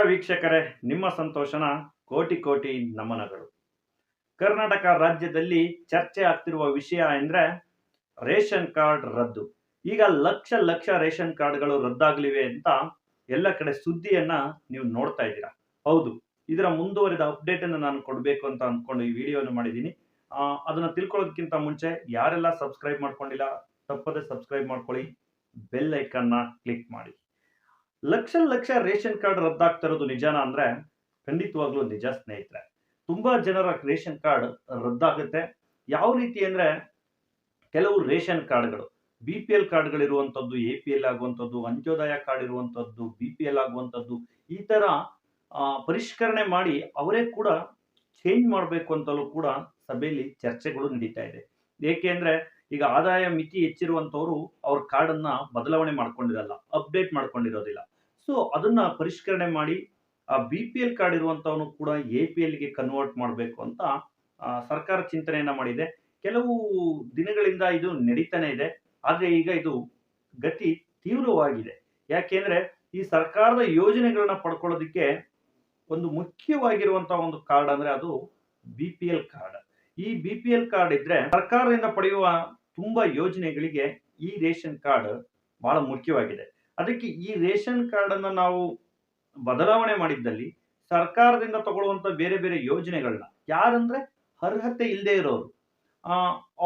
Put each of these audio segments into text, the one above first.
ವೀಕ್ಷಕರೇ, ನಿಮ್ಮ ಸಂತೋಷನ ಕೋಟಿ ಕೋಟಿ ನಮನಗಳು. ಕರ್ನಾಟಕ ರಾಜ್ಯದಲ್ಲಿ ಚರ್ಚೆ ಆಗ್ತಿರುವ ವಿಷಯ ಅಂದ್ರೆ ರೇಷನ್ ಕಾರ್ಡ್ ರದ್ದು. ಈಗ ಲಕ್ಷ ಲಕ್ಷ ರೇಷನ್ ಕಾರ್ಡ್ಗಳು ರದ್ದಾಗಲಿವೆ ಅಂತ ಎಲ್ಲ ಕಡೆ ಸುದ್ದಿಯನ್ನ ನೀವು ನೋಡ್ತಾ ಇದ್ದೀರಾ. ಹೌದು, ಇದರ ಮುಂದುವರಿದ ಅಪ್ಡೇಟ್ ಅನ್ನು ನಾನು ಕೊಡಬೇಕು ಅಂತ ಅಂದ್ಕೊಂಡು ಈ ವಿಡಿಯೋನ ಮಾಡಿದ್ದೀನಿ. ಅದನ್ನ ತಿಳ್ಕೊಳ್ಳೋದಕ್ಕಿಂತ ಮುಂಚೆ ಯಾರೆಲ್ಲ ಸಬ್ಸ್ಕ್ರೈಬ್ ಮಾಡ್ಕೊಂಡಿಲ್ಲ ತಪ್ಪದೆ ಸಬ್ಸ್ಕ್ರೈಬ್ ಮಾಡ್ಕೊಳ್ಳಿ, ಬೆಲ್ ಐಕನ್ನ ಕ್ಲಿಕ್ ಮಾಡಿ. ಲಕ್ಷ ಲಕ್ಷ ರೇಷನ್ ಕಾರ್ಡ್ ರದ್ದಾಗ್ತಾ ಇರೋದು ನಿಜಾನ ಅಂದ್ರೆ ಖಂಡಿತವಾಗ್ಲೂ ನಿಜ ಸ್ನೇಹಿತರೆ. ತುಂಬಾ ಜನರ ರೇಷನ್ ಕಾರ್ಡ್ ರದ್ದಾಗುತ್ತೆ. ಯಾವ ರೀತಿ ಅಂದ್ರೆ ಕೆಲವು ರೇಷನ್ ಕಾರ್ಡ್ಗಳು BPL ಕಾರ್ಡ್ಗಳಿರುವಂಥದ್ದು, APL ಆಗುವಂಥದ್ದು, ಅಂತ್ಯೋದಯ ಕಾರ್ಡ್ ಇರುವಂಥದ್ದು, BPL ಆಗುವಂಥದ್ದು, ಈ ತರ ಪರಿಷ್ಕರಣೆ ಮಾಡಿ ಅವರೇ ಕೂಡ ಚೇಂಜ್ ಮಾಡಬೇಕು ಅಂತಲೂ ಕೂಡ ಸಭೆಯಲ್ಲಿ ಚರ್ಚೆಗಳು ನಡೀತಾ ಇದೆ. ಏಕೆಂದ್ರೆ ಈಗ ಆದಾಯ ಮಿತಿ ಹೆಚ್ಚಿರುವಂತವರು ಅವ್ರ ಕಾರ್ಡ್ ಅನ್ನ ಬದಲಾವಣೆ ಮಾಡ್ಕೊಂಡಿರಲ್ಲ, ಅಪ್ಡೇಟ್ ಮಾಡ್ಕೊಂಡಿರೋದಿಲ್ಲ. ಸೊ ಅದನ್ನ ಪರಿಷ್ಕರಣೆ ಮಾಡಿ ಆ BPL ಕಾರ್ಡ್ ಇರುವಂತವನು ಕೂಡ APL ಗೆ ಕನ್ವರ್ಟ್ ಮಾಡಬೇಕು ಅಂತ ಸರ್ಕಾರ ಚಿಂತನೆಯನ್ನ ಮಾಡಿದೆ. ಕೆಲವು ದಿನಗಳಿಂದ ಇದು ನಡೀತಾನೆ ಇದೆ. ಆದ್ರೆ ಈಗ ಇದು ಗತಿ ತೀವ್ರವಾಗಿದೆ. ಯಾಕೆಂದ್ರೆ ಈ ಸರ್ಕಾರದ ಯೋಜನೆಗಳನ್ನ ಪಡ್ಕೊಳ್ಳೋದಕ್ಕೆ ಒಂದು ಮುಖ್ಯವಾಗಿರುವಂತಹ ಒಂದು ಕಾರ್ಡ್ ಅಂದ್ರೆ ಅದು BPL ಕಾರ್ಡ್. ಈ BPL ಕಾರ್ಡ್ ಇದ್ರೆ ಸರ್ಕಾರದಿಂದ ಪಡೆಯುವ ತುಂಬಾ ಯೋಜನೆಗಳಿಗೆ ಈ ರೇಷನ್ ಕಾರ್ಡ್ ಬಹಳ ಮುಖ್ಯವಾಗಿದೆ. ಅದಕ್ಕೆ ಈ ರೇಷನ್ ಕಾರ್ಡ್ ಅನ್ನ ನಾವು ಬದಲಾವಣೆ ಮಾಡಿದ್ದಲ್ಲಿ ಸರ್ಕಾರದಿಂದ ತಗೊಳ್ಳುವಂತ ಬೇರೆ ಬೇರೆ ಯೋಜನೆಗಳನ್ನ ಯಾರಂದ್ರೆ ಅರ್ಹತೆ ಇಲ್ಲದೆ ಇರೋರು,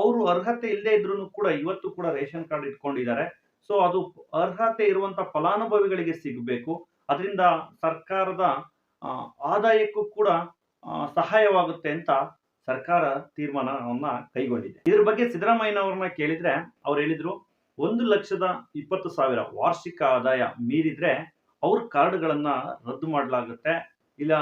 ಅವರು ಅರ್ಹತೆ ಇಲ್ಲದೆ ಇದ್ರು ಕೂಡ ಇವತ್ತು ಕೂಡ ರೇಷನ್ ಕಾರ್ಡ್ ಇಟ್ಕೊಂಡಿದ್ದಾರೆ. ಸೊ ಅದು ಅರ್ಹತೆ ಇರುವಂತ ಫಲಾನುಭವಿಗಳಿಗೆ ಸಿಗಬೇಕು. ಅದರಿಂದ ಸರ್ಕಾರದ ಆದಾಯಕ್ಕೂ ಕೂಡ ಸಹಾಯವಾಗುತ್ತೆ ಅಂತ ಸರ್ಕಾರ ತೀರ್ಮಾನವನ್ನ ಕೈಗೊಂಡಿದೆ. ಇದ್ರ ಬಗ್ಗೆ ಸಿದ್ದರಾಮಯ್ಯನವ್ರನ್ನ ಕೇಳಿದ್ರೆ ಅವ್ರು ಹೇಳಿದ್ರು 1,20,20,000 ವಾರ್ಷಿಕ ಆದಾಯ ಮೀರಿದ್ರೆ ಅವ್ರ ಕಾರ್ಡ್ಗಳನ್ನ ರದ್ದು ಮಾಡಲಾಗುತ್ತೆ, ಇಲ್ಲ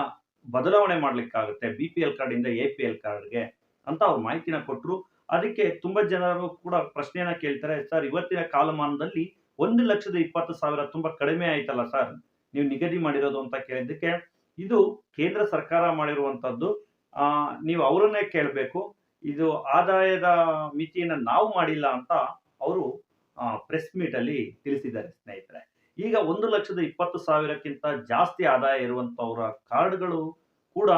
ಬದಲಾವಣೆ ಮಾಡ್ಲಿಕ್ಕಾಗುತ್ತೆ BPL ಕಾರ್ಡ್ ಇಂದ APL ಕಾರ್ಡ್ಗೆ ಅಂತ ಅವ್ರು ಮಾಹಿತಿನ ಕೊಟ್ಟರು. ಅದಕ್ಕೆ ತುಂಬಾ ಜನರು ಕೂಡ ಪ್ರಶ್ನೆಯನ್ನ ಕೇಳ್ತಾರೆ, ಸರ್ ಇವತ್ತಿನ ಕಾಲಮಾನದಲ್ಲಿ 1,20,000 ತುಂಬಾ ಕಡಿಮೆ ಆಯ್ತಲ್ಲ ಸರ್ ನೀವು ನಿಗದಿ ಮಾಡಿರೋದು ಅಂತ ಕೇಳಿದ್ದಕ್ಕೆ, ಇದು ಕೇಂದ್ರ ಸರ್ಕಾರ ಮಾಡಿರುವಂತದ್ದು, ನೀವು ಅವರನ್ನೇ ಕೇಳಬೇಕು, ಇದು ಆದಾಯದ ಮಿತಿಯನ್ನ ನಾವು ಮಾಡಿಲ್ಲ ಅಂತ ಅವರು ಪ್ರೆಸ್ ಮೀಟ್ ಅಲ್ಲಿ ತಿಳಿಸಿದ್ದಾರೆ ಸ್ನೇಹಿತರೆ. ಈಗ 1,20,000ಕ್ಕಿಂತ ಜಾಸ್ತಿ ಆದಾಯ ಇರುವಂತವರ ಕಾರ್ಡ್ಗಳು ಕೂಡ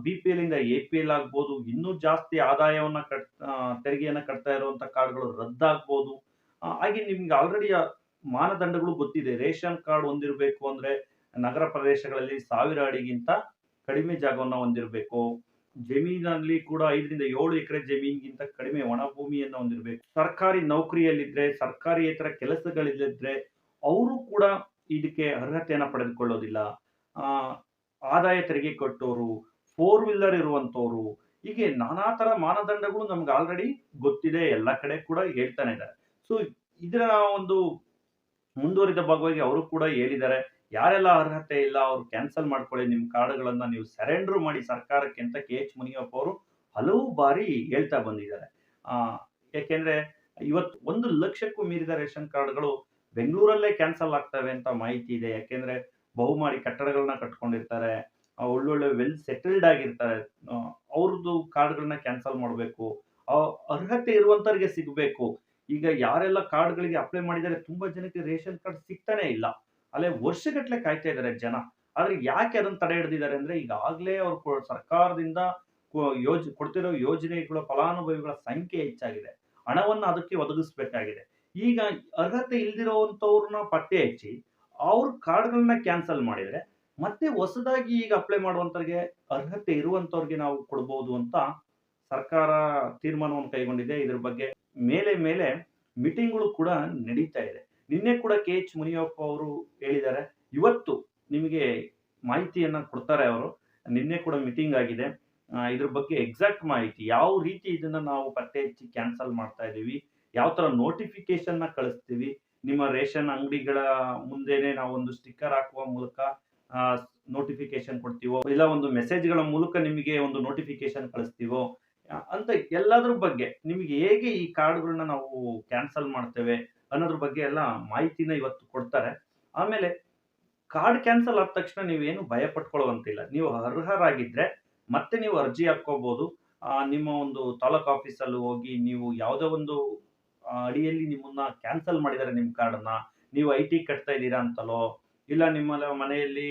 BPL ಇಂದ APL ಆಗ್ಬೋದು, ಇನ್ನೂ ಜಾಸ್ತಿ ಆದಾಯವನ್ನ ತೆರಿಗೆಯನ್ನ ಕಟ್ತಾ ಇರುವಂತ ಕಾರ್ಡ್ಗಳು ರದ್ದಾಗ್ಬೋದು. ಹಾಗೆ ನಿಮ್ಗೆ ಆಲ್ರೆಡಿ ಮಾನದಂಡಗಳು ಗೊತ್ತಿದೆ. ರೇಷನ್ ಕಾರ್ಡ್ ಹೊಂದಿರಬೇಕು ಅಂದ್ರೆ ನಗರ ಪ್ರದೇಶಗಳಲ್ಲಿ 1000 ಅಡಿಗಿಂತ ಕಡಿಮೆ ಜಾಗವನ್ನ ಹೊಂದಿರಬೇಕು. ಜಮೀನಲ್ಲಿ ಕೂಡ 5ರಿಂದ 7 ಎಕರೆ ಜಮೀನಿಗಿಂತ ಕಡಿಮೆ ಒಣ ಭೂಮಿಯನ್ನ ಹೊಂದಿರಬೇಕು. ಸರ್ಕಾರಿ ನೌಕರಿಯಲ್ಲಿದ್ರೆ, ಸರ್ಕಾರಿಯೇತರ ಕೆಲಸಗಳಿದ್ರೆ ಅವರು ಕೂಡ ಇದಕ್ಕೆ ಅರ್ಹತೆಯನ್ನ ಪಡೆದುಕೊಳ್ಳೋದಿಲ್ಲ. ಆದಾಯ ತೆರಿಗೆ ಕಟ್ಟೋರು, 4 ವೀಲರ್ ಇರುವಂತವ್ರು, ಹೀಗೆ ನಾನಾ ತರ ಮಾನದಂಡಗಳು ನಮ್ಗೆ ಆಲ್ರೆಡಿ ಗೊತ್ತಿದೆ, ಎಲ್ಲ ಕಡೆ ಕೂಡ ಹೇಳ್ತಾನೆ ಇದ್ದಾರೆ. ಸೊ ಇದರ ಒಂದು ಮುಂದುವರಿದ ಭಾಗವಾಗಿ ಅವರು ಕೂಡ ಹೇಳಿದ್ದಾರೆ, ಯಾರೆಲ್ಲ ಅರ್ಹತೆ ಇಲ್ಲ ಅವ್ರು ಕ್ಯಾನ್ಸಲ್ ಮಾಡ್ಕೊಳ್ಳಿ, ನಿಮ್ ಕಾರ್ಡ್ಗಳನ್ನ ನೀವು ಸರೆಂಡರ್ ಮಾಡಿ ಸರ್ಕಾರಕ್ಕೆ ಅಂತ KH ಮುನಿಯಪ್ಪ ಅವರು ಹಲವು ಬಾರಿ ಹೇಳ್ತಾ ಬಂದಿದ್ದಾರೆ. ಯಾಕೆಂದ್ರೆ ಇವತ್ತು 1 ಲಕ್ಷಕ್ಕೂ ಮೀರಿದ ರೇಷನ್ ಕಾರ್ಡ್ಗಳು ಬೆಂಗಳೂರಲ್ಲೇ ಕ್ಯಾನ್ಸಲ್ ಆಗ್ತವೆ ಅಂತ ಮಾಹಿತಿ ಇದೆ. ಯಾಕೆಂದ್ರೆ ಬಹುಮಾಡಿ ಕಟ್ಟಡಗಳನ್ನ ಕಟ್ಕೊಂಡಿರ್ತಾರೆ, ಒಳ್ಳೊಳ್ಳೆ ವೆಲ್ ಸೆಟಲ್ಡ್ ಆಗಿರ್ತಾರೆ, ಅವ್ರದ್ದು ಕಾರ್ಡ್ಗಳನ್ನ ಕ್ಯಾನ್ಸಲ್ ಮಾಡಬೇಕು, ಅರ್ಹತೆ ಇರುವಂತವ್ರಿಗೆ ಸಿಗಬೇಕು. ಈಗ ಯಾರೆಲ್ಲ ಕಾರ್ಡ್ಗಳಿಗೆ ಅಪ್ಲೈ ಮಾಡಿದ್ದಾರೆ ತುಂಬಾ ಜನಕ್ಕೆ ರೇಷನ್ ಕಾರ್ಡ್ ಸಿಗ್ತಾನೆ ಇಲ್ಲ, ಅಲ್ಲೇ ವರ್ಷಗಟ್ಟಲೆ ಕಾಯ್ತಾ ಇದ್ದಾರೆ ಜನ. ಆದ್ರೆ ಯಾಕೆ ಅದನ್ನ ತಡೆ ಹಿಡಿದಿದ್ದಾರೆ ಅಂದ್ರೆ ಈಗಾಗಲೇ ಅವ್ರು ಸರ್ಕಾರದಿಂದ ಕೊಡ್ತಿರೋ ಯೋಜನೆಗಳ ಫಲಾನುಭವಿಗಳ ಸಂಖ್ಯೆ ಹೆಚ್ಚಾಗಿದೆ, ಹಣವನ್ನ ಅದಕ್ಕೆ ಒದಗಿಸಬೇಕಾಗಿದೆ. ಈಗ ಅರ್ಹತೆ ಇಲ್ದಿರೋಂಥವ್ರನ್ನ ಪತ್ತೆ ಹಚ್ಚಿ ಅವ್ರ ಕಾರ್ಡ್ಗಳನ್ನ ಕ್ಯಾನ್ಸಲ್ ಮಾಡಿದ್ರೆ ಮತ್ತೆ ಹೊಸದಾಗಿ ಈಗ ಅಪ್ಲೈ ಮಾಡುವಂತವ್ರಿಗೆ ಅರ್ಹತೆ ಇರುವಂತವ್ರಿಗೆ ನಾವು ಕೊಡಬಹುದು ಅಂತ ಸರ್ಕಾರ ತೀರ್ಮಾನವನ್ನು ಕೈಗೊಂಡಿದೆ. ಇದ್ರ ಬಗ್ಗೆ ಮೇಲೆ ಮೇಲೆ ಮೀಟಿಂಗ್ಗಳು ಕೂಡ ನಡೀತಾ ಇದೆ. ನಿನ್ನೆ ಕೂಡ KH ಮುನಿಯಪ್ಪ ಅವರು ಹೇಳಿದ್ದಾರೆ, ಇವತ್ತು ನಿಮಗೆ ಮಾಹಿತಿಯನ್ನ ಕೊಡ್ತಾರೆ ಅವರು. ನಿನ್ನೆ ಕೂಡ ಮೀಟಿಂಗ್ ಆಗಿದೆ, ಇದ್ರ ಬಗ್ಗೆ ಎಕ್ಸಾಕ್ಟ್ ಮಾಹಿತಿ ಯಾವ ರೀತಿ ಇದನ್ನ ನಾವು ಪತ್ತೆ ಹಚ್ಚಿ ಕ್ಯಾನ್ಸಲ್ ಮಾಡ್ತಾ ಇದೀವಿ, ಯಾವ ತರ ನೋಟಿಫಿಕೇಶನ್ ನ ಕಳಿಸ್ತೀವಿ, ನಿಮ್ಮ ರೇಷನ್ ಅಂಗಡಿಗಳ ಮುಂದೆನೆ ನಾವು ಒಂದು ಸ್ಟಿಕ್ಕರ್ ಹಾಕುವ ಮೂಲಕ ನೋಟಿಫಿಕೇಶನ್ ಕೊಡ್ತೀವೋ, ಇಲ್ಲ ಒಂದು ಮೆಸೇಜ್ಗಳ ಮೂಲಕ ನಿಮಗೆ ಒಂದು ನೋಟಿಫಿಕೇಶನ್ ಕಳಿಸ್ತೀವೋ ಅಂತ ಎಲ್ಲದ್ರ ಬಗ್ಗೆ ನಿಮಗೆ ಹೇಗೆ ಈ ಕಾರ್ಡ್ಗಳನ್ನ ನಾವು ಕ್ಯಾನ್ಸಲ್ ಮಾಡ್ತೇವೆ ಅನ್ನೋದ್ರ ಬಗ್ಗೆ ಎಲ್ಲ ಮಾಹಿತಿನ ಇವತ್ತು ಕೊಡ್ತಾರೆ. ಆಮೇಲೆ ಕಾರ್ಡ್ ಕ್ಯಾನ್ಸಲ್ ಆದ ತಕ್ಷಣ ನೀವೇನು ಭಯ ಪಟ್ಕೊಳ್ಳುವಂತಿಲ್ಲ. ನೀವು ಅರ್ಹರಾಗಿದ್ರೆ ಮತ್ತೆ ನೀವು ಅರ್ಜಿ ಹಾಕೋಬಹುದು. ನಿಮ್ಮ ಒಂದು ತಾಲೂಕ್ ಆಫೀಸಲ್ಲಿ ಹೋಗಿ ನೀವು ಯಾವುದೋ ಒಂದು ಅಡಿಯಲ್ಲಿ ನಿಮ್ಮನ್ನ ಕ್ಯಾನ್ಸಲ್ ಮಾಡಿದ್ದಾರೆ ನಿಮ್ಮ ಕಾರ್ಡನ್ನ, ನೀವು IT ಕಟ್ತಾ ಇದ್ದೀರಾ ಅಂತಲೋ, ಇಲ್ಲ ನಿಮ್ಮ ಮನೆಯಲ್ಲಿ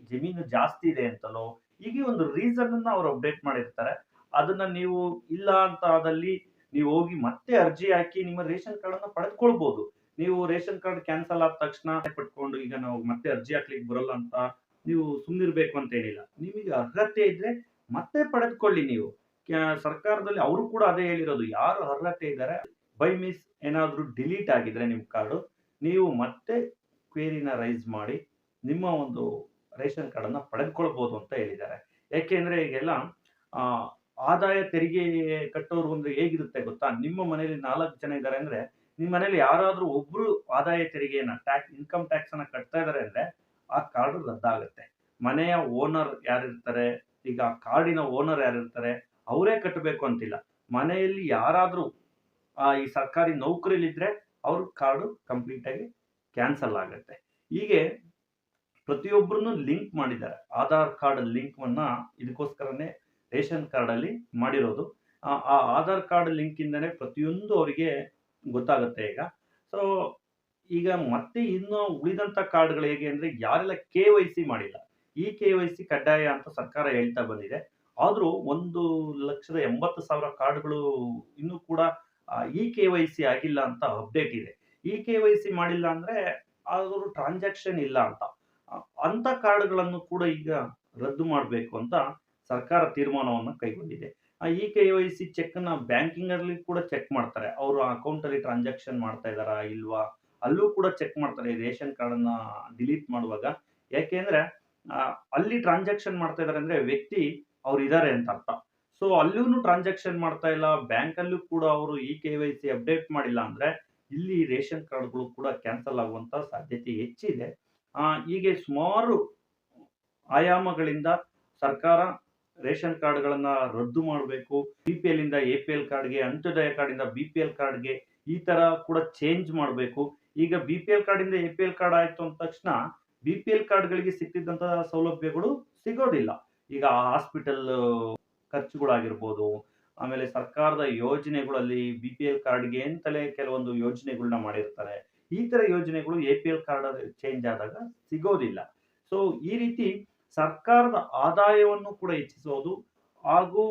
ಜಮೀನು ಜಾಸ್ತಿ ಇದೆ ಅಂತಲೋ, ಹೀಗೆ ಒಂದು ರೀಸನ್ ಅನ್ನ ಅವ್ರು ಅಪ್ಡೇಟ್ ಮಾಡಿರ್ತಾರೆ. ಅದನ್ನ ನೀವು ಇಲ್ಲ ಅಂತ ಆದಲ್ಲಿ ನೀವು ಹೋಗಿ ಮತ್ತೆ ಅರ್ಜಿ ಹಾಕಿ ನಿಮ್ಮ ರೇಷನ್ ಕಾರ್ಡ್ ಅನ್ನ ಪಡೆದುಕೊಳ್ಬಹುದು. ನೀವು ರೇಷನ್ ಕಾರ್ಡ್ ಕ್ಯಾನ್ಸಲ್ ಆದ ತಕ್ಷಣ ಪಟ್ಕೊಂಡು ಈಗ ನಾವು ಮತ್ತೆ ಅರ್ಜಿ ಹಾಕ್ಲಿಕ್ಕೆ ಬರಲ್ಲ ಅಂತ ನೀವು ಸುಮ್ನಿರ್ಬೇಕು ಅಂತ ಏನಿಲ್ಲ. ನಿಮಗೆ ಅರ್ಹತೆ ಇದ್ರೆ ಮತ್ತೆ ಪಡೆದುಕೊಳ್ಳಿ ನೀವು. ಸರ್ಕಾರದಲ್ಲಿ ಅವರು ಕೂಡ ಅದೇ ಹೇಳಿರೋದು. ಯಾರು ಅರ್ಹತೆ ಇದ್ದಾರೆ ಬೈ ಮಿಸ್ ಏನಾದ್ರೂ ಡಿಲೀಟ್ ಆಗಿದ್ರೆ ನಿಮ್ ಕಾರ್ಡು, ನೀವು ಮತ್ತೆ ಕ್ವೇರಿನ ರೈಸ್ ಮಾಡಿ ನಿಮ್ಮ ಒಂದು ರೇಷನ್ ಕಾರ್ಡ್ ಅನ್ನ ಪಡೆದುಕೊಳ್ಬಹುದು ಅಂತ ಹೇಳಿದ್ದಾರೆ. ಯಾಕೆಂದ್ರೆ ಈಗೆಲ್ಲ ಆ, ಆದಾಯ ತೆರಿಗೆ ಕಟ್ಟೋರು ಅಂದ್ರೆ ಹೇಗಿರುತ್ತೆ ಗೊತ್ತಾ? ನಿಮ್ಮ ಮನೆಯಲ್ಲಿ 4 ಜನ ಇದ್ದಾರೆ ಅಂದ್ರೆ, ನಿಮ್ಮ ಮನೇಲಿ ಯಾರಾದ್ರೂ ಒಬ್ರು ಆದಾಯ ತೆರಿಗೆಯನ್ನ ಇನ್ಕಮ್ ಟ್ಯಾಕ್ಸ್ ಅನ್ನ ಕಟ್ತಾ ಇದ್ದಾರೆ ಅಂದ್ರೆ ಆ ಕಾರ್ಡ್ ರದ್ದಾಗುತ್ತೆ. ಮನೆಯ ಓನರ್ ಯಾರಿರ್ತಾರೆ, ಈಗ ಕಾರ್ಡಿನ ಓನರ್ ಯಾರಿರ್ತಾರೆ ಅವರೇ ಕಟ್ಟಬೇಕು ಅಂತಿಲ್ಲ. ಮನೆಯಲ್ಲಿ ಯಾರಾದ್ರೂ ಈ ಸರ್ಕಾರಿ ನೌಕರಿಲಿದ್ರೆ ಅವ್ರ ಕಾರ್ಡ್ ಕಂಪ್ಲೀಟ್ ಆಗಿ ಕ್ಯಾನ್ಸಲ್ ಆಗುತ್ತೆ. ಹೀಗೆ ಪ್ರತಿಯೊಬ್ಬರನ್ನು ಲಿಂಕ್ ಮಾಡಿದ್ದಾರೆ. ಆಧಾರ್ ಕಾರ್ಡ್ ಲಿಂಕ್‌ವನ್ನ ಇದಕ್ಕೋಸ್ಕರನೇ ರೇಷನ್ ಕಾರ್ಡಲ್ಲಿ ಮಾಡಿರೋದು. ಆ ಆಧಾರ್ ಕಾರ್ಡ್ ಲಿಂಕ್ ಇಂದನೇ ಪ್ರತಿಯೊಂದು ಅವರಿಗೆ ಗೊತ್ತಾಗುತ್ತೆ ಈಗ. ಸೊ, ಈಗ ಮತ್ತೆ ಇನ್ನು ಉಳಿದಂತ ಕಾರ್ಡ್‌ಗಳು ಹೇಗೆ ಅಂದ್ರೆ ಯಾರೆಲ್ಲ ಕೆ.ವೈ.ಸಿ ಮಾಡಿಲ್ಲ. ಈ ಕೆ.ವೈ.ಸಿ ಕಡ್ಡಾಯ ಅಂತ ಸರ್ಕಾರ ಹೇಳ್ತಾ ಬಂದಿದೆ. ಆದ್ರೂ 1,80,000 ಕಾರ್ಡ್‌ಗಳು ಇನ್ನೂ ಕೂಡ ಈ ಕೆ.ವೈ.ಸಿ ಆಗಿಲ್ಲ ಅಂತ ಅಪ್ಡೇಟ್ ಇದೆ. ಈ ಕೆ.ವೈ.ಸಿ ಮಾಡಿಲ್ಲ ಅಂದ್ರೆ ಅದ್ರ ಟ್ರಾನ್ಸಾಕ್ಷನ್ ಇಲ್ಲ ಅಂತ. ಅಂತ ಕಾರ್ಡ್‌ಗಳನ್ನು ಕೂಡ ಈಗ ರದ್ದು ಮಾಡಬೇಕು ಅಂತ ಸರ್ಕಾರ ತೀರ್ಮಾನವನ್ನು ಕೈಗೊಂಡಿದೆ. ಈ ಕೆ.ವೈ.ಸಿ ಚೆಕ್‌ನ ಬ್ಯಾಂಕಿಂಗಲ್ಲಿ ಕೂಡ ಚೆಕ್ ಮಾಡ್ತಾರೆ. ಅವ್ರ ಅಕೌಂಟಲ್ಲಿ ಟ್ರಾನ್ಸಾಕ್ಷನ್ ಮಾಡ್ತಾ ಇದ್ದಾರಾ ಇಲ್ವಾ? ಅಲ್ಲೂ ಕೂಡ ಚೆಕ್ ಮಾಡ್ತಾರೆ ಈ ರೇಷನ್ ಕಾರ್ಡನ್ನ ಡಿಲೀಟ್ ಮಾಡುವಾಗ. ಯಾಕೆಂದ್ರೆ ಅಲ್ಲಿ ಟ್ರಾನ್ಸಾಕ್ಷನ್ ಮಾಡ್ತಾ ಇದ್ದಾರೆ ಅಂದ್ರೆ ವ್ಯಕ್ತಿ ಅವ್ರಿದ್ದಾರೆ ಅಂತ ಅರ್ಥ. ಸೊ ಅಲ್ಲೂನು ಟ್ರಾನ್ಸಾಕ್ಷನ್ ಮಾಡ್ತಾ ಇಲ್ಲ, ಬ್ಯಾಂಕಲ್ಲೂ ಕೂಡ ಅವರು ಈ ಕೆ.ವೈ.ಸಿ ಅಪ್ಡೇಟ್ ಮಾಡಿಲ್ಲ ಅಂದ್ರೆ ಇಲ್ಲಿ ರೇಷನ್ ಕಾರ್ಡ್‌ಗಳು ಕೂಡ ಕ್ಯಾನ್ಸಲ್ ಆಗುವಂತ ಸಾಧ್ಯತೆ ಹೆಚ್ಚಿದೆ. ಹೀಗೆ ಸುಮಾರು ಆಯಾಮಗಳಿಂದ ಸರ್ಕಾರ ರೇಷನ್ ಕಾರ್ಡ್‌ಗಳನ್ನ ರದ್ದು ಮಾಡಬೇಕು. ಬಿಪಿಎಲ್ ಇಂದ ಎಪಿಎಲ್ ಕಾರ್ಡ್‌ಗೆ, ಅಂತ್ಯೋದಯ ಕಾರ್ಡ್ ಇಂದ ಬಿಪಿಎಲ್ ಕಾರ್ಡ್‌ಗೆ ಈ ತರ ಕೂಡ ಚೇಂಜ್ ಮಾಡಬೇಕು. ಈಗ ಬಿಪಿಎಲ್ ಕಾರ್ಡ್ ಇಂದ ಎಪಿಎಲ್ ಕಾರ್ಡ್ ಆಯ್ತು ಅಂದ ತಕ್ಷಣ ಬಿಪಿಎಲ್ ಕಾರ್ಡ್‌ಗಳಿಗೆ ಸಿಗ್ತಿದ್ದಂತಹ ಸೌಲಭ್ಯಗಳು ಸಿಗೋದಿಲ್ಲ. ಈಗ ಹಾಸ್ಪಿಟಲ್ ಖರ್ಚುಗಳಾಗಿರ್ಬೋದು, ಆಮೇಲೆ ಸರ್ಕಾರದ ಯೋಜನೆಗಳಲ್ಲಿ ಬಿಪಿಎಲ್ ಕಾರ್ಡ್‌ಗೆ ಅಂತಲೇ ಕೆಲವೊಂದು ಯೋಜನೆಗಳನ್ನ ಮಾಡಿರ್ತಾರೆ. ಈ ತರ ಯೋಜನೆಗಳು ಎಪಿಎಲ್ ಕಾರ್ಡ್ ಚೇಂಜ್ ಆದಾಗ ಸಿಗೋದಿಲ್ಲ. ಸೊ ಈ ರೀತಿ ಸರ್ಕಾರದ ಆದಾಯವನ್ನು ಕೂಡ ಹೆಚ್ಚಿಸೋದು ಹಾಗೂ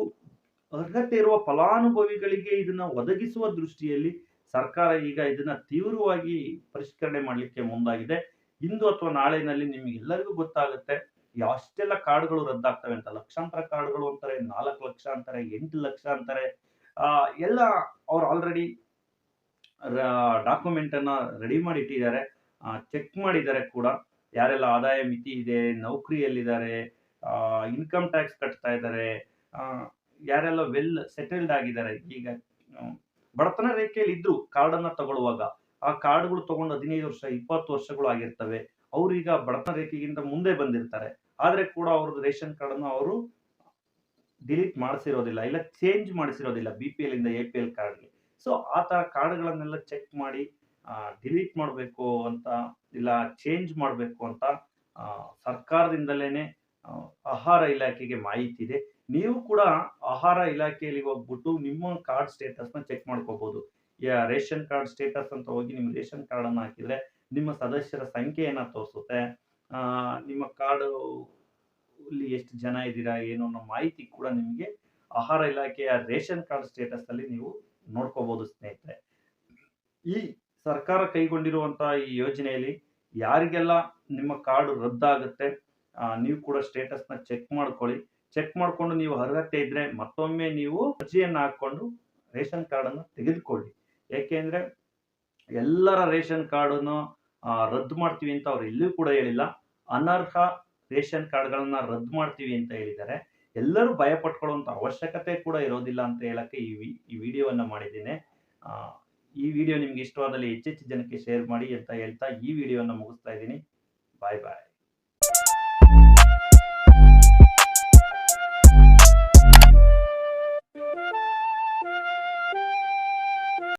ಅರ್ಹತೆ ಇರುವ ಫಲಾನುಭವಿಗಳಿಗೆ ಇದನ್ನ ಒದಗಿಸುವ ದೃಷ್ಟಿಯಲ್ಲಿ ಸರ್ಕಾರ ಈಗ ಇದನ್ನ ತೀವ್ರವಾಗಿ ಪರಿಷ್ಕರಣೆ ಮಾಡಲಿಕ್ಕೆ ಮುಂದಾಗಿದೆ. ಇಂದು ಅಥವಾ ನಾಳೆನಲ್ಲಿ ನಿಮ್ಗೆಲ್ಲರಿಗೂ ಗೊತ್ತಾಗುತ್ತೆ ಅಷ್ಟೆಲ್ಲ ಕಾರ್ಡ್‌ಗಳು ರದ್ದಾಗ್ತವೆ ಅಂತ. ಲಕ್ಷಾಂತರ ಕಾರ್ಡ್‌ಗಳು ಅಂತಾರೆ, 4 ಲಕ್ಷ ಅಂತಾರೆ, 8 ಲಕ್ಷ ಅಂತಾರೆ. ಎಲ್ಲ ಅವ್ರು ಆಲ್ರೆಡಿ ಡಾಕ್ಯುಮೆಂಟ್ ಅನ್ನ ರೆಡಿ ಮಾಡಿ ಇಟ್ಟಿದ್ದಾರೆ. ಚೆಕ್ ಮಾಡಿದ್ದಾರೆ ಕೂಡ. ಯಾರೆಲ್ಲ ಆದಾಯ ಮಿತಿ ಇದೆ, ನೌಕರಿಯಲ್ಲಿದ್ದಾರೆ, ಇನ್ಕಮ್ ಟ್ಯಾಕ್ಸ್ ಕಟ್ತಾ ಇದ್ದಾರೆ, ಯಾರೆಲ್ಲ ವೆಲ್ ಸೆಟಲ್ಡ್ ಆಗಿದ್ದಾರೆ. ಈಗ ಬಡತನ ರೇಖೆಯಲ್ಲಿ ಇದ್ರು ಕಾರ್ಡ್ ಅನ್ನ ತಗೊಳ್ಳುವಾಗ ಆ ಕಾರ್ಡ್‌ಗಳು ತಗೊಂಡು 15 ವರ್ಷ, 20 ವರ್ಷಗಳು ಆಗಿರ್ತವೆ. ಅವ್ರೀಗ ಬಡತನ ರೇಖೆಗಿಂತ ಮುಂದೆ ಬಂದಿರ್ತಾರೆ. ಆದ್ರೆ ಕೂಡ ಅವ್ರದ್ದು ರೇಷನ್ ಕಾರ್ಡ್ ಅನ್ನು ಅವರು ಡಿಲೀಟ್ ಮಾಡಿಸಿರೋದಿಲ್ಲ, ಇಲ್ಲ ಚೇಂಜ್ ಮಾಡಿಸಿರೋದಿಲ್ಲ ಬಿಪಿಎಲ್ ಇಂದ ಎಪಿಎಲ್ ಕಾರ್ಡ್‌ಗೆ. ಸೊ ಆ ತರ ಕಾರ್ಡ್‌ಗಳನ್ನೆಲ್ಲ ಚೆಕ್ ಮಾಡಿ ಡಿಲೀಟ್ ಮಾಡಬೇಕು ಅಂತ, ಇಲ್ಲ ಚೇಂಜ್ ಮಾಡಬೇಕು ಅಂತ ಸರ್ಕಾರದಿಂದಲೇನೆ ಆಹಾರ ಇಲಾಖೆಗೆ ಮಾಹಿತಿ ಇದೆ. ನೀವು ಕೂಡ ಆಹಾರ ಇಲಾಖೆಯಲ್ಲಿ ಹೋಗ್ಬಿಟ್ಟು ನಿಮ್ಮ ಕಾರ್ಡ್ ಸ್ಟೇಟಸ್‌ನ ಚೆಕ್ ಮಾಡ್ಕೋಬಹುದು. ರೇಷನ್ ಕಾರ್ಡ್ ಸ್ಟೇಟಸ್ ಅಂತ ಹೋಗಿ ನಿಮ್ಮ ರೇಷನ್ ಕಾರ್ಡ್ ಅನ್ನ ಹಾಕಿದ್ರೆ ನಿಮ್ಮ ಸದಸ್ಯರ ಸಂಖ್ಯೆಯನ್ನ ತೋರಿಸುತ್ತೆ. ನಿಮ್ಮ ಕಾರ್ಡ್ ಅಲ್ಲಿ ಎಷ್ಟು ಜನ ಇದ್ದೀರಾ ಏನು ಅನ್ನೋ ಮಾಹಿತಿ ಕೂಡ ನಿಮಗೆ ಆಹಾರ ಇಲಾಖೆಯ ರೇಷನ್ ಕಾರ್ಡ್ ಸ್ಟೇಟಸ್ ಅಲ್ಲಿ ನೀವು ನೋಡ್ಕೋಬಹುದು ಸ್ನೇಹಿತರೆ. ಈ ಸರ್ಕಾರ ಕೈಗೊಂಡಿರುವಂತಹ ಈ ಯೋಜನೆಯಲ್ಲಿ ಯಾರಿಗೆಲ್ಲ ನಿಮ್ಮ ಕಾರ್ಡ್ ರದ್ದಾಗುತ್ತೆ ನೀವು ಕೂಡ ಸ್ಟೇಟಸ್‌ನ ಚೆಕ್ ಮಾಡ್ಕೊಳ್ಳಿ. ಚೆಕ್ ಮಾಡ್ಕೊಂಡು ನೀವು ಅರ್ಹತೆ ಇದ್ರೆ ಮತ್ತೊಮ್ಮೆ ನೀವು ಅರ್ಜಿಯನ್ನ ಹಾಕೊಂಡು ರೇಷನ್ ಕಾರ್ಡ್ ಅನ್ನು ತೆಗೆದುಕೊಳ್ಳಿ. ಯಾಕೆಂದ್ರೆ ಎಲ್ಲರ ರೇಷನ್ ಕಾರ್ಡ್ ಅನ್ನು ರದ್ದು ಮಾಡ್ತೀವಿ ಅಂತ ಅವ್ರು ಎಲ್ಲಿಯೂ ಕೂಡ ಹೇಳಿಲ್ಲ. ಅನರ್ಹ ರೇಷನ್ ಕಾರ್ಡ್‌ಗಳನ್ನ ರದ್ದು ಮಾಡ್ತೀವಿ ಅಂತ ಹೇಳಿದ್ದಾರೆ. ಎಲ್ಲರೂ ಭಯ ಪಟ್ಕೊಳ್ಳುವಂತ ಅವಶ್ಯಕತೆ ಕೂಡ ಇರೋದಿಲ್ಲ ಅಂತ ಹೇಳಕ್ಕೆ ಈ ವಿಡಿಯೋವನ್ನ ಮಾಡಿದ್ದೇನೆ. ಈ ವಿಡಿಯೋ ನಿಮ್ಗೆ ಇಷ್ಟವಾದಲ್ಲಿ ಹೆಚ್ಚೆಚ್ಚು ಜನಕ್ಕೆ ಶೇರ್ ಮಾಡಿ ಅಂತ ಹೇಳ್ತಾ ಈ ವಿಡಿಯೋವನ್ನ ಮುಗಿಸ್ತಾ ಇದ್ದೀನಿ. ಬಾಯ್ ಬಾಯ್.